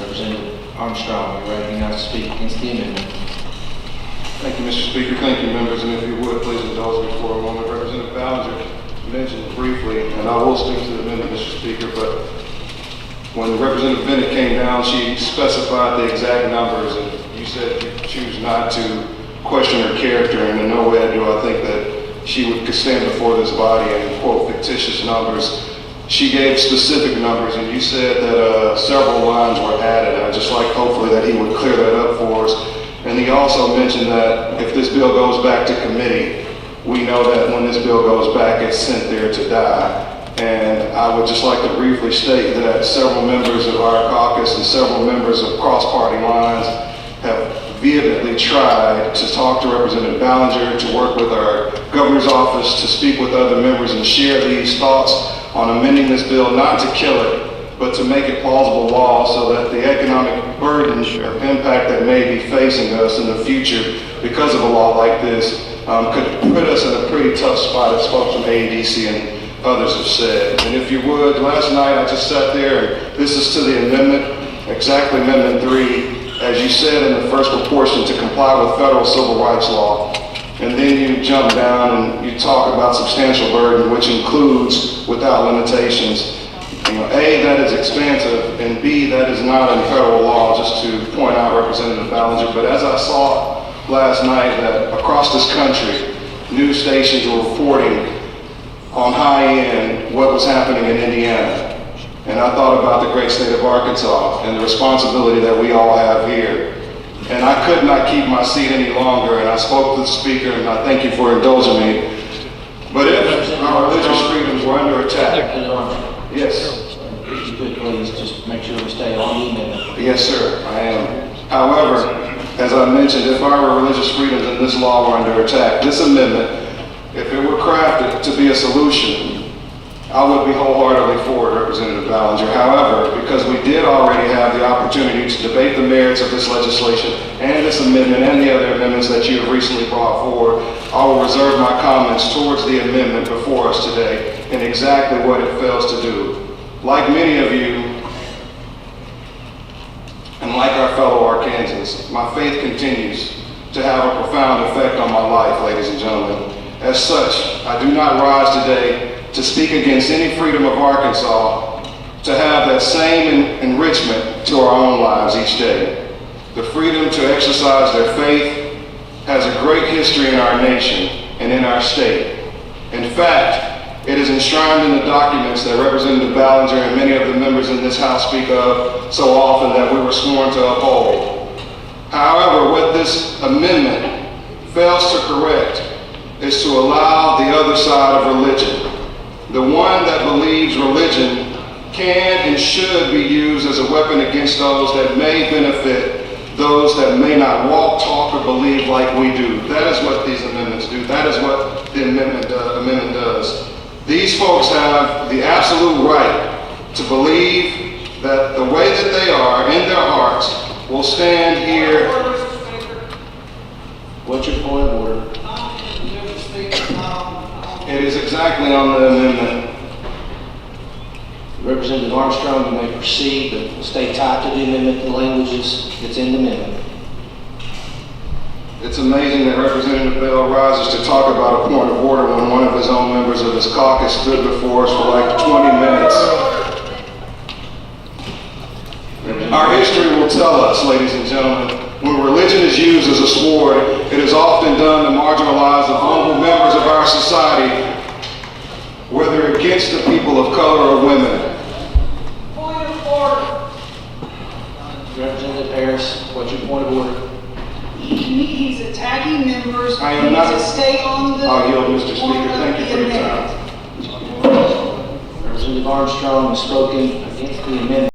Representative Armstrong, you're recognized to speak against the amendment. Thank you, Mr. Speaker. Thank you, members. And if you would, please indulge me for a moment. Representative Ballinger mentioned briefly, and I will speak to the amendment, Mr. Speaker, but when Representative Bennett came down, she specified the exact numbers, and you said you choose not to question her character, and in no way do I think that she would stand before this body and quote fictitious numbers. She gave specific numbers, and you said that several lines were added, and I'd just like hopefully that he would clear that up for us. And he also mentioned that if this bill goes back to committee, we know that when this bill goes back, it's sent there to die. And I would just like to briefly state that several members of our caucus and several members of cross-party lines have vehemently tried to talk to Representative Ballinger, to work with our governor's office, to speak with other members and share these thoughts on amending this bill, not to kill it, but to make it plausible law so that the economic burden or impact that may be facing us in the future because of a law like this could put us in a pretty tough spot, as folks from AEDC and others have said. And if you would, last night I just sat there, and this is to the amendment, exactly Amendment 3, as you said in the first proportion, to comply with federal civil rights law. And then you jump down and you talk about substantial burden, which includes without limitations. A, that is expansive, and B, that is not in federal law, just to point out Representative Ballinger. But as I saw last night, that across this country, news stations were reporting on high end what was happening in Indiana. And I thought about the great state of Arkansas and the responsibility that we all have here. And I could not keep my seat any longer, and I spoke to the speaker, and I thank you for indulging me. But if our religious freedoms were under attack, yes. If you could please just make sure we stay on the amendment. Yes, sir, I am. However, as I mentioned, if our religious freedoms in this law were under attack, this amendment, if it were crafted to be a solution, I would be wholeheartedly for it, Representative Ballinger. However, because we did already have the opportunity to debate the merits of this legislation and this amendment and the other amendments that you have recently brought forward, I will reserve my comments towards the amendment before us today and exactly what it fails to do. Like many of you, and like our fellow Arkansans, my faith continues to have a profound effect on my life, ladies and gentlemen. As such, I do not rise today to speak against any freedom of Arkansas to have that same enrichment to our own lives each day. The freedom to exercise their faith has a great history in our nation and in our state. In fact, it is enshrined in the documents that Representative Ballinger and many of the members in this House speak of so often that we were sworn to uphold. However, what this amendment fails to correct is to allow the other side of religion, the one that believes religion can and should be used as a weapon against those that may benefit those that may not walk, talk, or believe like we do. That is what these amendments do. That is what the amendment does. These folks have the absolute right to believe that the way that they are in their hearts will stand here. What's your point of order? It is exactly on the amendment. Representative Armstrong, you may proceed, but stay tied to the amendment, the languages that's in the amendment. It's amazing that Representative Bell rises to talk about a point of order when one of his own members of his caucus stood before us for like 20 minutes. Our history will tell us, ladies and gentlemen, when religion is used as a sword, it is often done to marginalize the vulnerable members of our society, whether against the people of color or women. Point of order. Representative Harris, what's your point of order? He's attacking members. I am not. To stay on the. I'll yield, Mr. Speaker. Thank you for your time. Representative Armstrong has spoken against the amendment.